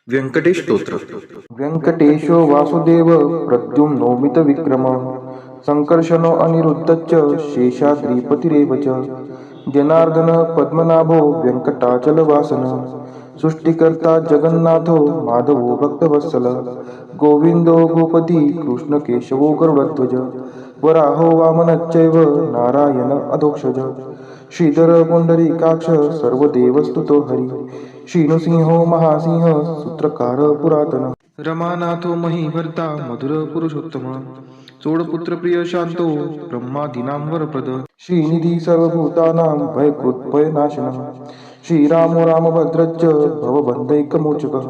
व्यंकटेश स्तोत्र. व्यंकटेशो वासुदेव प्रद्युम्नो मितविक्रमः संकर्षणो अनिरुद्धश्च शेषाद्रिपतिरेव च जनार्दनः पद्मनाभो वेङ्कटाचलवासनः सृष्टिकर्ता जगन्नाथो माधवो भक्तवत्सलः गोविन्दो गोपति कृष्णकेशवो गरुडध्वज वराहो वामनश्चैव नारायण अधोक्षज श्रीधर पुंडरीकाक्ष सर्वदेवस्तुतो हरि श्रीनृसिंहो महासिंह सूत्रकार पुरातन रमानाथो महीभर्ता मधुर पुरुषोत्तम चोडपुत्र प्रिय शांतो ब्रह्मादीनां वरप्रद श्रीनिधी सर्वभूतानां भयकृत्भयनाशनः श्रीरामो रामभद्रश्च भवबन्धैकमोचकः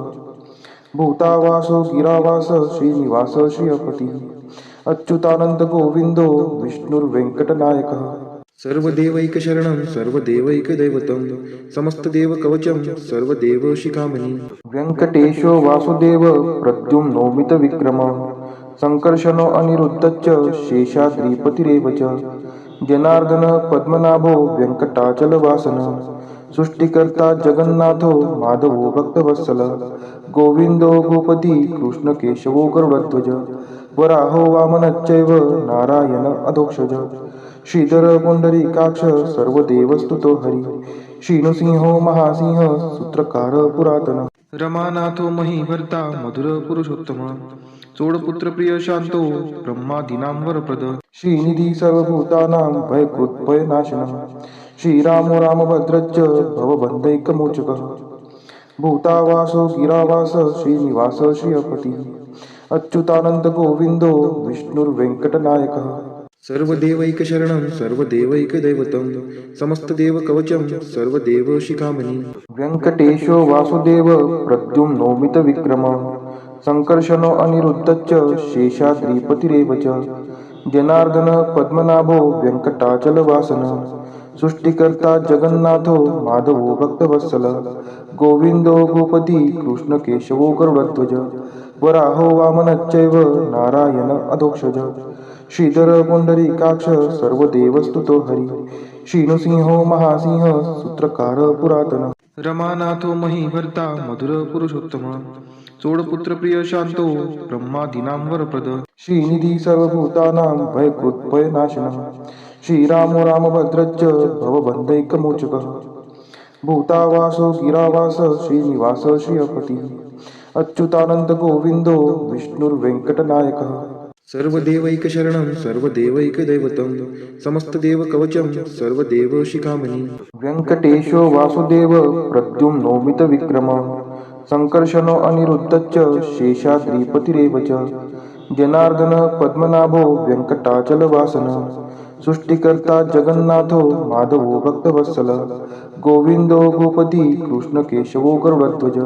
भूतावासो गिरावास श्रीनिवास श्रियपतिः अच्युतानंद गोविंदो विष्णुर्वेंकटनायकः सर्वदेवैकशरणं सर्वदेवैकदैवतं समस्तदेवकवचं सर्वदेवशिखामणि व्यंकटेशो वासुदेव प्रद्युम्नो मितविक्रमः संकर्षणो अनिरुद्धश्च शेषाद्रिपतिरेव च जनार्दनः पद्मनाभो वेङ्कटाचलवासनः सृष्टिकर्ता जगन्नाथो माधवो भक्तवत्सलः गोविन्दो गोपति कृष्णकेशवो गरुडध्वज वराहो वामनश्चैव नारायण अधोक्षज श्रीधर पुंडरीकाक्ष सर्वदेवस्तुतो हरि श्रीनृसिंहो महासिंह सूत्रकार पुरातन रमानाथो महीभर्ता मधुर पुरुषोत्तम चोडपुत्र प्रिय शांतो ब्रह्मादीनां वरप्रद श्रीनिधी सर्वभूतानां भयकृत्भयनाशनः श्रीरामो रामभद्रश्च भवबन्धैकमोचकः भूतावासो गिरावास श्रीनिवास श्रियपतिः अच्युतानंद गोविंदो विष्णुर्वेंकटनायकः सर्वदेवैकशरणं सर्वदेवैकदैवतं समस्तदेवकवचं सर्वदेवशिखामणि व्यंकटेशो वासुदेव प्रद्युम्नो मितविक्रमः संकर्षणो अनिरुद्धश्च शेषाद्रिपतिरेव च जनार्दनः पद्मनाभो वेङ्कटाचलवासनः सृष्टिकर्ता जगन्नाथो माधवो भक्तवत्सलः गोविन्दो गोपति कृष्णकेशवो गरुडध्वज वराहो वामनश्चैव नारायण अधोक्षज श्रीधर पुंडरीकाक्ष सर्वदेवस्तुतो हरि श्रीनृसिंहो महासिंह सूत्रकार पुरातन रमानाथो महीभर्ता मधुर पुरुषोत्तम चोडपुत्र प्रिय शांतो ब्रह्मादीनां वरप्रद श्रीनिधी सर्वभूतानां भयकृत्भयनाशनः श्रीरामो रामभद्रश्च भवबन्धैकमोचकः भूतावासो गिरावास श्रीनिवास श्रियपतिः अच्युतानंद गोविंदो विष्णुर्वेंकटनायकः सर्वदेवैकशरणं सर्वदेवैकदैवतं समस्तदेवकवचं सर्वदेवशिखामणि व्यंकटेशो वासुदेव प्रद्युम्नो मितविक्रमः संकर्षणो अनिरुद्धश्च शेषाद्रिपतिरेव च जनार्दनः पद्मनाभो वेङ्कटाचलवासनः सृष्टिकर्ता जगन्नाथो माधवो भक्तवत्सलः गोविन्दो गोपति कृष्णकेशवो गरुडध्वज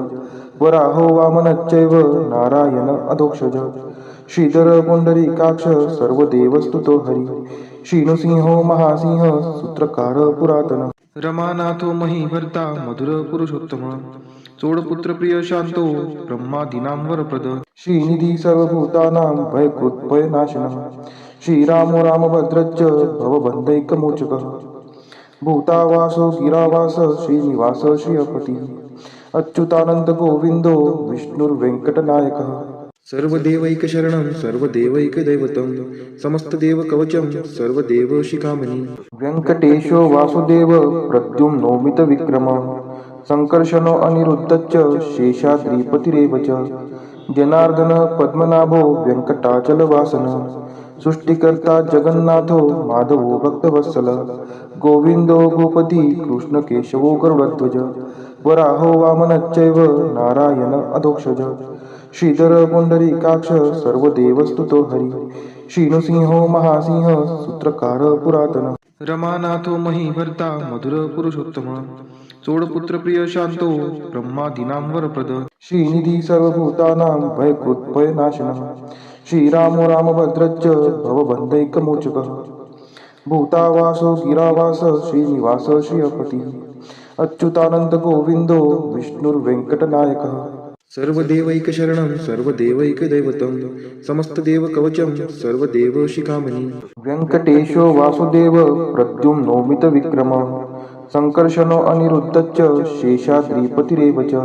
वराहो वामनश्चैव नारायण अधोक्षज श्रीधर पुंडरीकाक्ष सर्वदेवस्तुतो हरि श्रीनृसिंहो महासिंह सूत्रकार पुरातन रमानाथो महीभर्ता मधुर पुरुषोत्तम चोडपुत्र प्रिय शांतो ब्रह्मादीनां वरप्रद श्रीनिधी सर्वभूतानां भयकृत्भयनाशनः श्रीरामो रामभद्रश्च भवबन्धैकमोचकः भूतावासो गिरावास श्रीनिवास श्रियपतिः अच्युतानंद गोविंदो विष्णुर्वेंकटनायकः सर्वदेवैकशरणं सर्वदेवैकदैवतं समस्तदेवकवचं सर्वदेवशिखामणि व्यंकटेशो वासुदेव प्रद्युम्नो मितविक्रमः संकर्षणो अनिरुद्धश्च शेषाद्रिपतिरेव च जनार्दनः पद्मनाभो वेङ्कटाचलवासनः सृष्टिकर्ता जगन्नाथो माधवो भक्तवत्सलः गोविन्दो गोपति कृष्णकेशवो गरुडध्वज वराहो वामनश्चैव नारायण अधोक्षज श्रीधर पुंडरीकाक्ष सर्वदेवस्तुतो हरि श्रीनृसिंहो महासिंह सूत्रकार पुरातन रमानाथो महीभर्ता मधुर पुरुषोत्तम चोडपुत्र प्रिय शांतो ब्रह्मादीनां वरप्रद श्रीनिधी सर्वभूतानां भयकृत्भयनाशनः श्रीरामो रामभद्रश्च भवबन्धैकमोचकः भूतावासो गिरावास श्रीनिवास श्रियपतिः अच्युतानंद गोविंदो विष्णुर्वेंकटनायकः सर्वदेवैकशरणं सर्वदेवैकदैवतं समस्तदेवकवचं सर्वदेवशिखामणि व्यंकटेशो वासुदेव प्रद्युम्नो मितविक्रमः संकर्षणो अनिरुद्धश्च शेषाद्रिपतिरेव च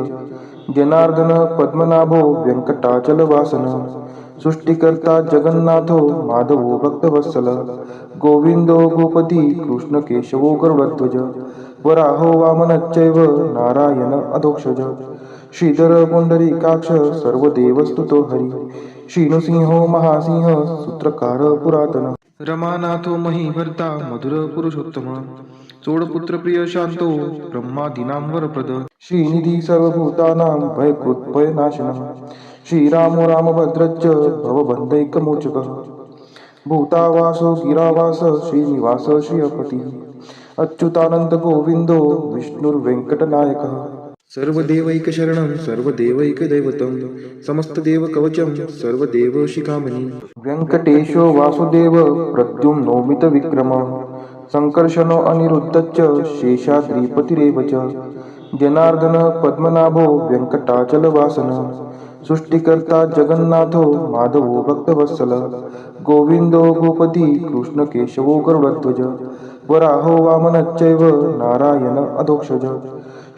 जनार्दन पद्मनाभो व्यंकटाचलवासन सृष्टिकर्ता जगन्नाथो माधवो भक्तवत्सल गोविंदो गोपती कृष्ण केशवो गरुडध्वज वराहो वामनश्चैव नारायण अधोक्षज श्रीधर पुंडरीकाक्ष सर्वदेवस्तुतो हरि श्रीनृसिंहो महासिंह सूत्रकार पुरातन रमानाथो महीभर्ता मधुर पुरुषोत्तम चोडपुत्र प्रिय शांतो ब्रह्मादीनां वरप्रद श्रीनिधी सर्वभूतानां भयकृत् भयनाशनः श्रीरामो रामभद्रश्च भवबन्धैकमोचकः भूतावासो गिरावास श्रीनिवास श्रियपतिः अच्युतानंद गोविंदो विष्णुर्वेंकटनायकः सर्वदेवैकशरणं सर्वदेवैकदैवतं समस्तदेवकवचं सर्वदेवशिखामणि व्यंकटेशो वासुदेव प्रद्युम्नोमितविक्रमः संकर्षणो अनिरुद्धश्च शेषाद्रिपतिरेव च जनार्दन पद्मनाभो व्यंकटाचलवासन सृष्टिकर्ता जगन्नाथो माधवो भक्तवत्सल गोविंदो गोपती कृष्ण केशवो गरुडध्वज वराहो वामनश्चैव नारायण अधोक्षज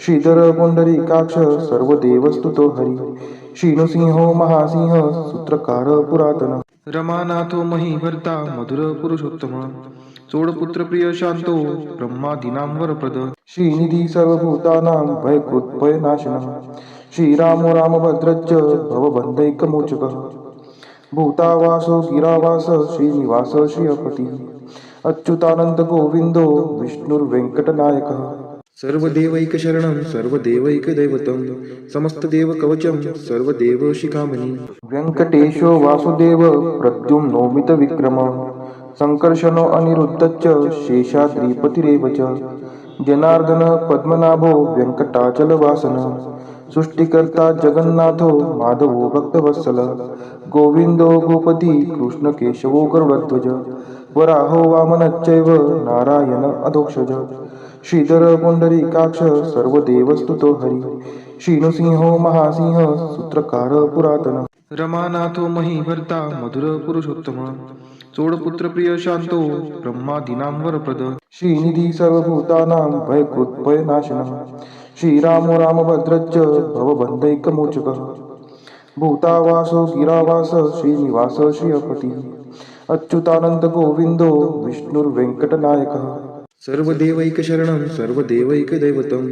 श्रीधर पुंडरीकाक्ष सर्वदेवस्तुतो हरि श्रीनृसिंहो महासिंह सूत्रकार पुरातन रमानाथो महीभर्ता मधुर पुरुषोत्तम चोडपुत्र प्रिय शांतो ब्रह्मादीनां वरप्रद श्रीनिधी सर्वभूतानां भयकृत् भयनाशनः श्रीरामो रामभद्रश्च भवबन्धैकमोचकः भूतावासो गिरावास श्रीनिवास श्रियपतिः अच्युतानंद गोविंदो विष्णुर्वेंकटनायकः सर्वदेवैकशरणं सर्वदेवैकदैवतं समस्तदेवकवचं सर्वदेवशिखामणि व्यंकटेशो वासुदेव प्रद्युम्नोमितविक्रमः संकर्षणो अनिरुद्धश्च शेषाद्रिपतिरेव च जनार्दन पद्मनाभो व्यंकटाचलवासन सृष्टिकर्ता जगन्नाथो माधवो भक्तवत्सल गोविंदो गोपती कृष्ण केशवो गरुडध्वज वराहो वामनश्चैव नारायण अधोक्षज श्रीधर पुंडरीकाक्ष सर्वदेवस्तुतो हरि श्रीनृसिंहो महासिंह सूत्रकार पुरातन रमानाथो महीभर्ता मधुर पुरुषोत्तम चोडपुत्र प्रिय शांतो ब्रह्मादीनां वरप्रद श्रीनिधी सर्वभूतानां भयकृत् भयनाशनः श्रीरामो रामभद्रश्च भवबन्धैकमोचकः भूतावासो गिरावास श्रीनिवास श्रियपतिः अच्युतानंद गोविंदो विष्णुर्वेंकटनायकः सर्वदेवैकशरणं सर्वदेवैकदैवतं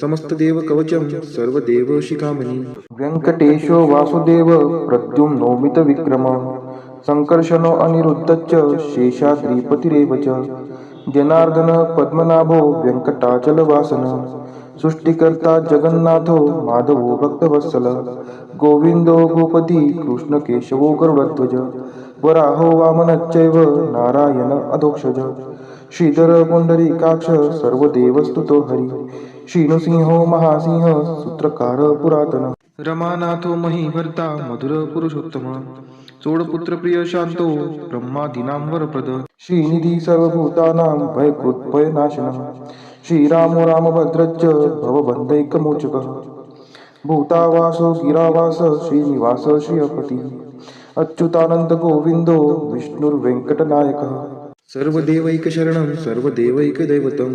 समस्तदेवकवचं सर्वदेवशिखामणि व्यंकटेशो वासुदेव प्रद्युम्नोमितविक्रमः संकर्षणो अनिरुद्धश्च शेषाद्रिपतिरेव च जनार्दन पद्मनाभो व्यंकटाचलवासन सृष्टिकर्ता जगन्नाथो माधवो भक्तवत्सल गोविंदो गोपती कृष्ण केशवो गरुडध्वज वराहो वामनश्चैव नारायण अधोक्षज श्रीधर पुंडरीकाक्ष सर्वदेवस्तुतो हरि श्रीनृसिंहो महासिंह सूत्रकार पुरातन रमानाथो महीभर्ता मधुर पुरुषोत्तम चोडपुत्र प्रिय शांतो ब्रह्मादीनां वरप्रद श्रीनिधी सर्वभूतानां भयकृत् भयनाशनः श्रीरामो रामभद्रश्च भवबन्धैकमोचकः भूतावासो गिरावास श्रीनिवास श्रियपतिः अच्युतानंद गोविंदो विष्णुर्वेंकटनायकः सर्वदेवैकशरणं सर्वदेवैकदैवतं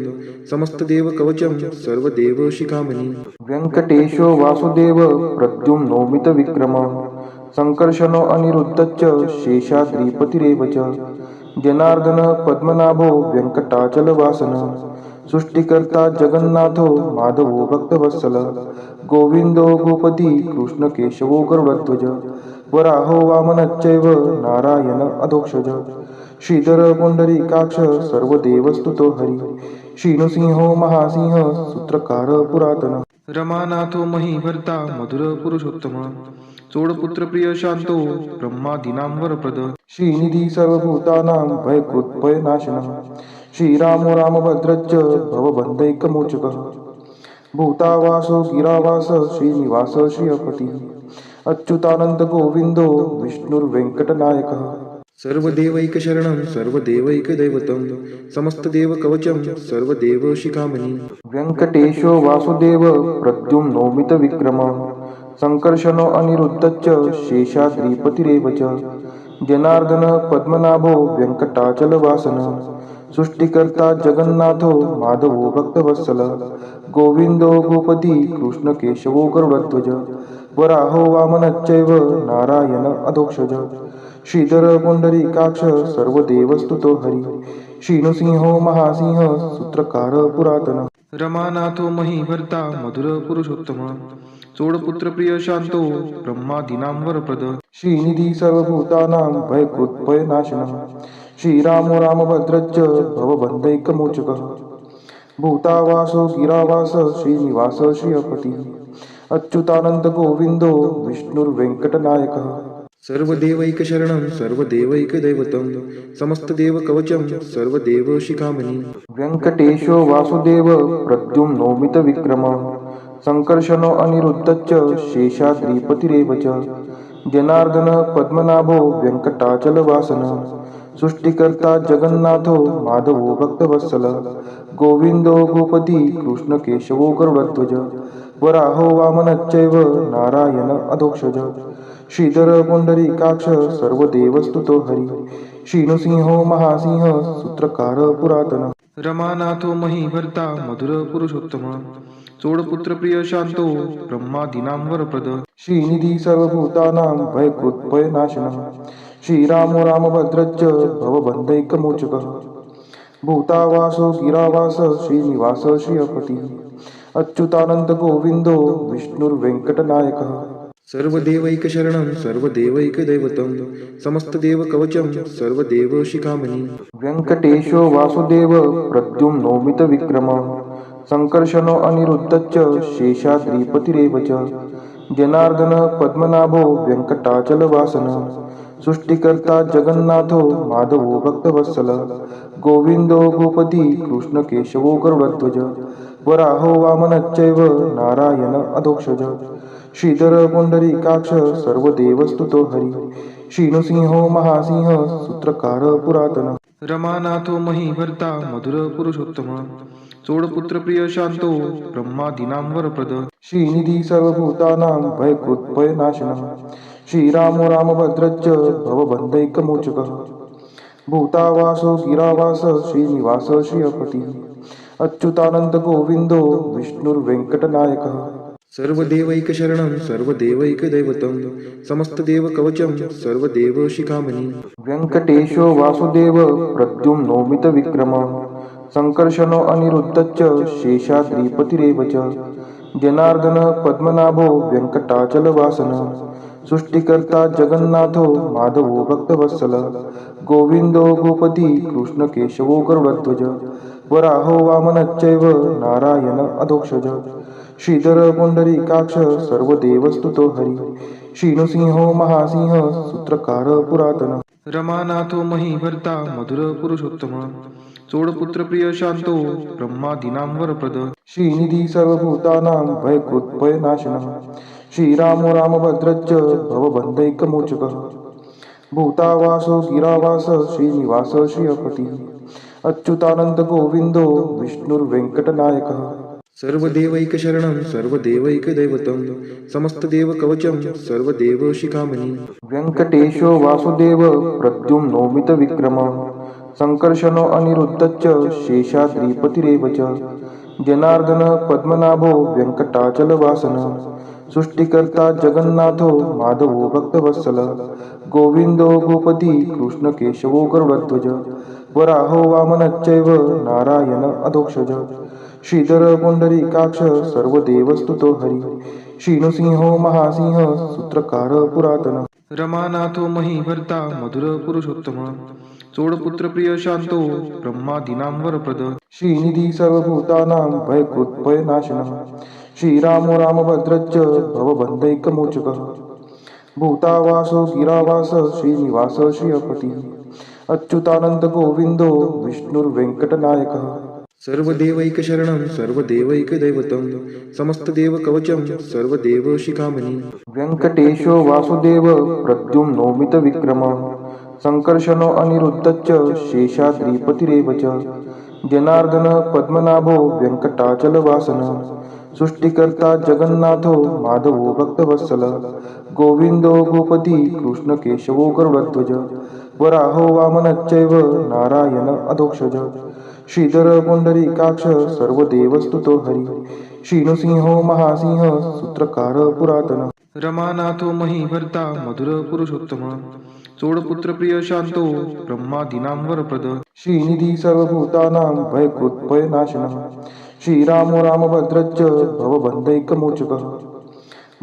समस्तदेवकवचं सर्वदेवशिखामणि व्यंकटेशो वासुदेव प्रद्युम्नोमितविक्रमः संकर्षणो अनिरुद्धश्च शेषाद्रिपतिरेव च जनार्दन पद्मनाभो व्यंकटाचलवासन सृष्टिकर्ता जगन्नाथो माधवो भक्तवत्सल गोविंदो गोपती कृष्ण केशवो गरुडध्वज वराहो वामनश्चैव नारायण अधोक्षज श्रीधर पुंडरीकाक्ष सर्वदेवस्तुतो हरि श्रीनृसिंहो महासिंह सूत्रकार पुरातन रमानाथो महीभर्ता मधुर पुरुषोत्तम चोडपुत्र प्रिय शांतो ब्रह्मादीनां वरप्रद श्रीनिधी सर्वभूतानां भयकृत् भयनाशनः श्रीरामो रामभद्रश्च भवबन्धैकमोचकः भूतावासो गिरावास श्रीनिवास श्रियपतिः अच्युतानंद गोविंदो विष्णुर्वेंकटनायकः सर्वदेवैकशरणं सर्वदेवैकदैवतं समस्तदेवकवचं सर्वदेवशिखामणि व्यंकटेशो वासुदेव प्रद्युम्नोमितविक्रमः संकर्षणो अनिरुद्धश्च शेषाद्रिपतिरेव च जनार्दन पद्मनाभो व्यंकटाचलवासन सृष्टिकर्ता जगन्नाथो माधवो भक्तवत्सल गोविंदो गोपती कृष्ण केशवो गरुडध्वज वराहो वामनश्चैव नारायण अधोक्षज श्रीधर पुंडरीकाक्ष सर्वदेवस्तुतो हरी श्रीनृसिंहो महासिंह सूत्रकार पुरातन रमानाथो महीभर्ता मधुर पुरुषोत्तम चोडपुत्र प्रिय शांतो ब्रह्मादीनां वरप्रद श्रीनिधी सर्वभूतानां भयकृत्भयनाशनः श्रीरामो रामभद्रश्च भवबन्धैकमोचकः भूतावासो गिरावास श्रीनिवास श्रियपती अच्युतानंद गोविंदो विष्णुर्वेंकटनायकः सर्वदेवैकशरणं सर्वदेवैकदैवतं समस्तदेवकवचं सर्वदेवशिखामणि व्यङ्कटेशो वासुदेव प्रद्युम्नो मितविक्रमः संकर्षणो अनिरुद्धश्च शेषाद्रिपतिरेव च जनार्दन पद्मनाभो व्यङ्कटाचलवासनः सृष्टिकर्ता जगन्नाथो माधवो भक्तवत्सल गोविंदो गोपती कृष्ण केशवो गरुडध्वज वराहो वामनश्चैव नारायण अधोक्षज श्रीधर पुंडरीकाक्ष सर्वदेवस्तुतो हरी श्रीनृसिंहो महासिंह सूत्रकार पुरातन रमानाथो महीभर्ता मधुर पुरुषोत्तम चोडपुत्र प्रिय शांतो ब्रह्मादीनां वरप्रद श्रीनिधी सर्वभूतानां भयकृत्भयनाशनः श्रीरामो रामभद्रश्च भवबन्धैकमोचकः भूतावासो गिरावास श्रीनिवास श्रियपती अच्युतानंद गोविंदो विष्णुर्वेंकटनायकः सर्वदेवैकशरणं सर्वदेवैकदैवतं समस्तदेवकवचं सर्वदेवशिखामणि व्यङ्कटेशो वासुदेव प्रद्युम्नो मितविक्रमः संकर्षणो अनिरुद्धश्च शेषाद्रिपतिरेव च जनार्दन पद्मनाभो व्यङ्कटाचलवासनः सृष्टिकर्ता जगन्नाथो माधवो भक्तवत्सल गोविंदो गोपती कृष्ण केशवो गरुडध्वज वराहो वामनश्चैव नारायण अधोक्षज श्रीधर पुंडरीकाक्ष सर्वदेवस्तुतो हरी श्रीनृसिंहो महासिंह सूत्रकार पुरातन रमानाथो महीभर्ता मधुर पुरुषोत्तम चोडपुत्र प्रिय शांतो ब्रह्मादीनां वरप्रद श्रीनिधी सर्वभूतानां भयकृत्भयनाशनः श्रीरामो रामभद्रश्च भवबन्धैकमोचकः भूतावासो गिरावास श्रीनिवास श्रियपती अच्युतानंद गोविंदो विष्णुर्वेंकटनायकः सर्वदेवैकशरणं सर्वदेवैकदैवतं समस्तदेवकवचं सर्वदेवशिखामणि व्यङ्कटेशो वासुदेव प्रद्युम्नो मितविक्रमः संकर्षणो अनिरुद्धश्च शेषाद्रिपतिरेव च जनार्दन पद्मनाभो व्यङ्कटाचलवासनः सृष्टिकर्ता जगन्नाथो माधवो भक्तवत्सल गोविंदो गोपती कृष्ण केशवो गरुडध्वज वराहो वामनश्चैव नारायण अधोक्षज श्रीधर पुंडरीकाक्ष सर्वदेवस्तुतो हरी श्रीनृसिंहो महासिंह सूत्रकार पुरातन रमानाथो महीभर्ता मधुर पुरुषोत्तम चोडपुत्र प्रिय शांतो ब्रह्मादीनां वरप्रद श्रीनिधी सर्वभूतानां भयकृत्भयनाशनः श्रीरामो रामभद्रश्च भवबन्धैकमोचकः भूतावासो गिरावास श्रीनिवास श्रियपती अच्युतानंद गोविंदो विष्णुर्वेंकटनायकः सर्वदेवैकशरणं सर्वदेवैकदैवतं समस्तदेवकवचं सर्वदेवशिखामणि व्यङ्कटेशो वासुदेव प्रद्युम्नो मितविक्रमः संकर्षणो अनिरुद्धश्च शेषाद्रिपतिरेव च जनार्दन पद्मनाभो व्यङ्कटाचलवासनः सृष्टिकर्ता जगन्नाथो माधवो भक्तवत्सल गोविंदो गोपती कृष्ण केशवो गरुडध्वज वराहो वामनश्चैव नारायण अधोक्षज श्रीधर पुंडरीकाक्ष सर्वदेवस्तुतो हरी श्रीनृसिंहो महासिंह सूत्रकार पुरातन रमानाथो महीभर्ता मधुर पुरुषोत्तम चोडपुत्र प्रिय शांतो ब्रह्मादीनां वरप्रद श्रीनिधी सर्वभूतानां भयकृत्भयनाशनः श्रीरामो रामभद्रश्च भवबन्धैकमोचकः भूतावासो गिरावास श्रीनिवास श्रियपती अच्युतानंद गोविंदो विष्णुर्वेंकटनायकः सर्वदेवैकशरणं सर्वदेवैकदैवतं समस्तदेवकवचं सर्वदेवशिखामणि व्यङ्कटेशो वासुदेव प्रद्युम्नो मितविक्रमः संकर्षणो अनिरुद्धश्च शेषाद्रिपतिरेव च जनार्दन पद्मनाभो व्यङ्कटाचलवासनः सृष्टिकर्ता जगन्नाथो माधवो भक्तवत्सल गोविंदो गोपती कृष्ण केशवो गरुडध्वज वराहो वामनश्चैव नारायण अधोक्षज श्रीधर पुंडरीकाक्ष सर्व देवस्तुतो हरी. श्रीनृसिंहो महासिंह सूत्रकार पुरातन. रमानाथो महीभर्ता मधुर पुरुषोत्तम. चोडपुत्र प्रिय शांतो ब्रह्मादीनां वरप्रद. श्रीनिधी सर्वभूतानां भयकृत्भयनाशनः. श्रीरामो रामभद्रश्च भवबन्धैकमोचकः.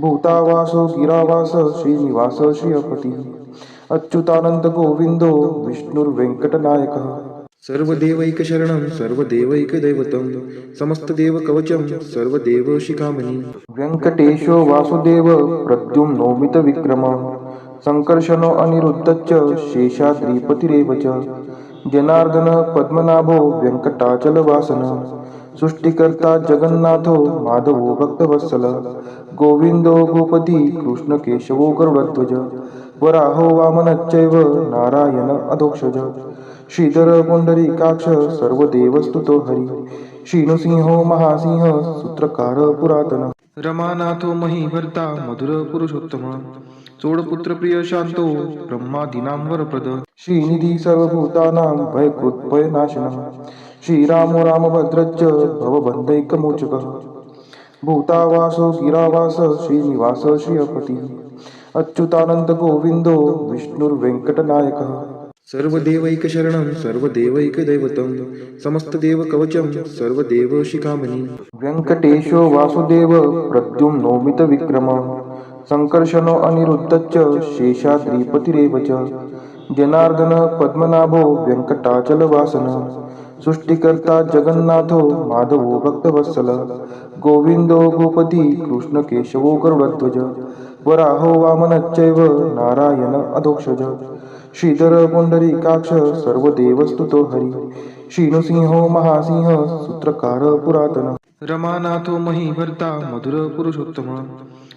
भूतावासो गिरावास श्रीनिवास श्रियपतिः. अच्युतानंद गोविंदो विष्णुर्वेंकटनायकः. सर्वदेवैकशरणं सर्वदेवैकदैवतं समस्तदेवकवचं सर्वदेवशिखामणि. व्यङ्कटेशो वासुदेव प्रद्युम्नोमितविक्रमः. सङ्कर्षणो अनिरुद्धश्च शेषाद्रिपतिरेव च. जनार्दन पद्मनाभो व्यङ्कटाचलवासनः. सृष्टिकर्ता जगन्नाथो माधवो भक्तवत्सलः. गोविन्दो गोपदी कृष्णकेशवो गरुडध्वज. वराहो वामनश्चैव नारायण अधोक्षज. श्रीधर पुंडरीकाक्ष सर्वदेवस्तुतो हरी. श्रीनृसिंहो महासिंह सूत्रकार पुरातन. रमानाथो महीभर्ता मधुर पुरुषोत्तम. चोडपुत्र प्रिय शांतो ब्रह्मादीनां वरप्रद. श्रीनिधी सर्वभूतानां भयकृत्भयनाशनः. श्रीरामो रामभद्रश्च भवबन्धैकमोचकः. भूतावासो गिरावास श्रीनिवास श्रियपतिः. अच्युतानंद गोविंदो विष्णुर्वेंकटनायकः. सर्वदेवैकशरणं सर्वदेवैकदैवतं समस्तदेवकवचं सर्वदेवशिखामणि. व्यङ्कटेशो वासुदेव प्रद्युम्नोमितविक्रमः. सङ्कर्षणो अनिरुद्धश्च शेषाद्रिपतिरेव च. जनार्दन पद्मनाभो व्यङ्कटाचलवासनः. सृष्टिकर्ता जगन्नाथो माधवो भक्तवत्सलः. गोविन्दो गोपदी कृष्णकेशवो गरुडध्वज. वराहो वामनश्चैव नारायण अधोक्षज. श्रीधर पुंडरीकाक्ष सर्वदेवस्तुतो हरी. श्रीनृसिंहो महासिंह सूत्रकार पुरातन. रमानाथो महीभर्ता मधुर पुरुषोत्तम.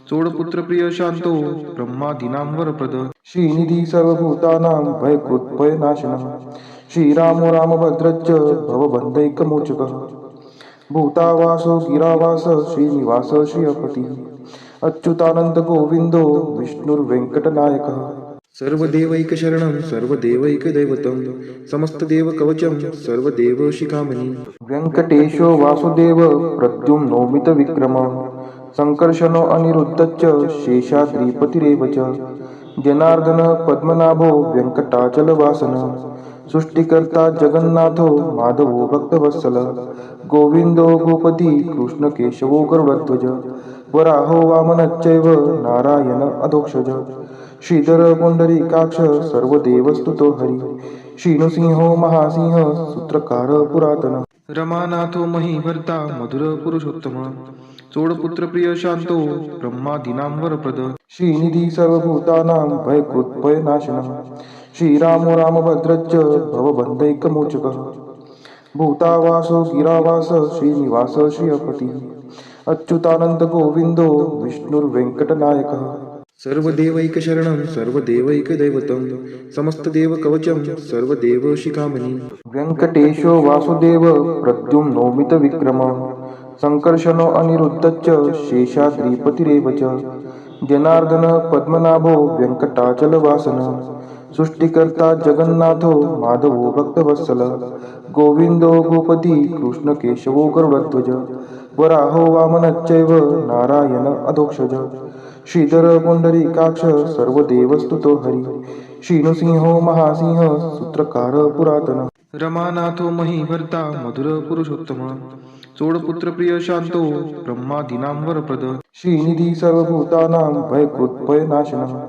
चोडपुत्र प्रिय शांतो ब्रह्मादीनां वरप्रद. श्रीनिधी सर्वभूतानां भयकृत्भयनाशनः. श्रीरामो रामभद्रश्च भवबन्धैकमोचकः. भूतावासो गिरावास श्रीनिवास श्रियपतिः. अच्युतानंद गोविंदो विष्णुर्वेंकटनायकः. सर्वदेवैकशरणं सर्वदेवैकदैवतं समस्तदेवकवचं सर्वदेवशिखामणि. व्यङ्कटेशो वासुदेव प्रद्युम्नोमितविक्रमः. सङ्कर्षणो अनिरुद्धश्च शेषाद्रिपतिरेव च. जनार्दन पद्मनाभो व्यङ्कटाचलवासनः. सृष्टिकर्ता जगन्नाथो माधवो भक्तवत्सलः. गोविन्दो गोपदी कृष्णकेशवो गरुडध्वज. वराहो वामनश्चैव नारायण अधोक्षज. श्रीधर पुंडरीकाक्ष सर्वदेवस्तुतो हरी. श्रीनृसिंहो महासिंह सूत्रकार पुरातन. रमानाथो महीभर्ता मधुर पुरुषोत्तम. चोडपुत्र प्रिय शांतो ब्रह्मादीनां वरप्रद. श्रीनिधी सर्वभूतानां भयकृत्भयनाशनः. श्रीरामो रामभद्रश्च भवबन्धैकमोचकः. भूतावासो गिरावास श्रीनिवास श्रियपतिः. अच्युतानंद गोविंदो विष्णुर्वेंकटनायकः. सर्वदेवैकशरणं सर्वदेवैकदैवतं समस्तदेवकवचं सर्वदेवशिखामणि. व्यङ्कटेशो वासुदेव प्रद्युम्नोमितविक्रमः. सङ्कर्षणो अनिरुद्धश्च शेषाद्रिपतिरेव च. जनार्दन पद्मनाभो व्यङ्कटाचलवासनः. सृष्टिकर्ता जगन्नाथो माधवो भक्तवत्सलः. गोविन्दो गोपदी कृष्णकेशवो गरुडध्वज. वराहो वामनश्चैव नारायण अधोक्षज. श्रीधर पुंडरीकाक्ष सर्वदेवस्तुतो हरी. श्रीनृसिंहो महासिंह सूत्रकार पुरातन. रमानाथो महीभर्ता मधुर पुरुषोत्तम. चोडपुत्र प्रिय शांतो ब्रह्मादीनां वरप्रद. श्रीनिधी सर्वभूतानां भयकृत्भयनाशनः.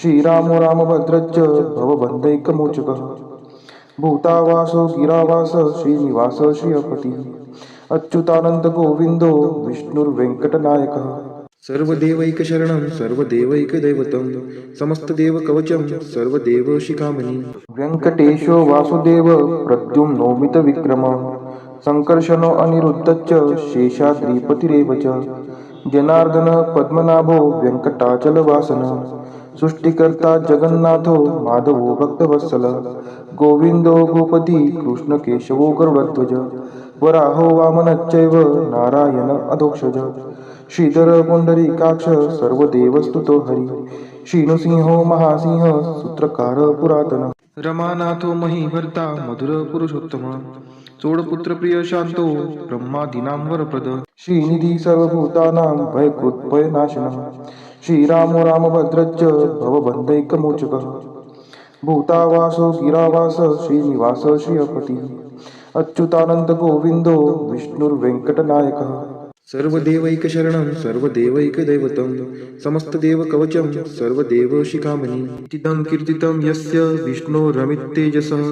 श्रीरामो रामभद्रश्च भवबन्धैकमोचकः. भूतावासो गिरावास श्रीनिवास श्रियपतिः. अच्युतानंद गोविंदो विष्णुर्वेंकटनायकः. सर्वदेवैकशरणं सर्वदेवैकदैवतं समस्तदेवकवचं सर्वदेवशिखामणि. व्यङ्कटेशो वासुदेव प्रद्युम्नोमितविक्रमः. सङ्कर्षणो अनिरुद्धश्च शेषाद्रिपतिरेव च. जनार्दन पद्मनाभो व्यङ्कटाचलवासनः. सृष्टिकर्ता जगन्नाथो माधवो भक्तवत्सलः. गोविन्दो गोपदी कृष्णकेशवो गरुडध्वज. वराहो वामनश्चैव नारायण अधोक्षज. श्रीधर पुंडरीकाक्ष सर्वदेवस्तुतो हरी. श्रीनृसिंहो महासिंह सूत्रकार पुरातन. रमानाथो महीभर्ता मधुर पुरुषोत्तम. चोडपुत्र प्रिय शांतो ब्रह्मादीनां वरप्रद श्रीनिधी सर्वभूतानां भयकृत्भयनाशनः श्रीरामो रामभद्रश्च भवबन्धैकमोचकः भूतावासो गिरावास श्रीनिवास श्रियपती अच्युतानंद गोविंदो विष्णुर्वेंकटनायकः सर्वदेवैकशरणं सर्वदेवैकदैवतं समस्तदेवकवचं सर्वदेवशिखामणि इदं कीर्तितं यस्य विष्णोरमिततेजसः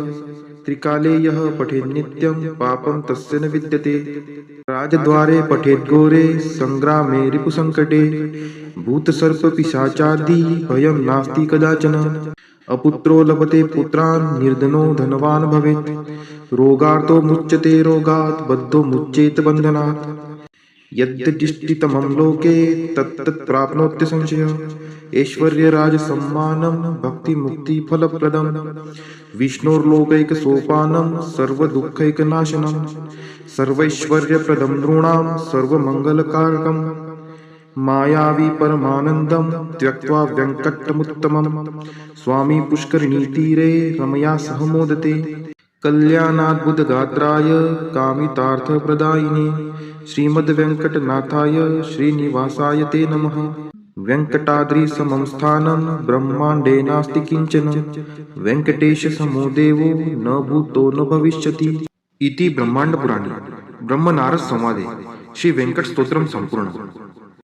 त्रिकाले यः पठेन्नित्यं पापं तस्य न विद्यते राजद्वारे पठेद्घोरे सङ्ग्रामे रिपुसङ्कटे भूतसर्पपिशाचादि भयं नास्ति कदाचन अपुत्रो लभते पुत्रान् निर्धनो धनवान् भवेत् रोगार्तो मुच्यते रोगात् बद्धो मुच्येत बन्धनात् यद्यदिष्टितमं लोके तत्तत् प्राप्नोत्य संशयः ऐश्वर्यराजसम्मानं भक्तिमुक्तिफलप्रदं विष्णोर्लोकैकसोपानं सर्वदुःखैकनाशनं सर्वैश्वर्यप्रदं नृणां सर्वमङ्गलकारकं मायावी परमानन्दं त्यक्त्वा व्यङ्कटमुत्तमं स्वामी पुष्करिणीतीरे रमया सह मोदते कल्याणाद्भुतगात्राय कामितार्थप्रदायिने श्रीमद्वेङ्कटनाथाय श्रीनिवासाय ते नमः वेङ्कटाद्रिसमं स्थानं ब्रह्माण्डे नास्ति किञ्चन वेङ्कटेशसमो देवो न भूतो न भविष्यति इति ब्रह्माण्डपुराणे ब्रह्मनारद संवादे श्री वेंकट स्तोत्रम संपूर्ण।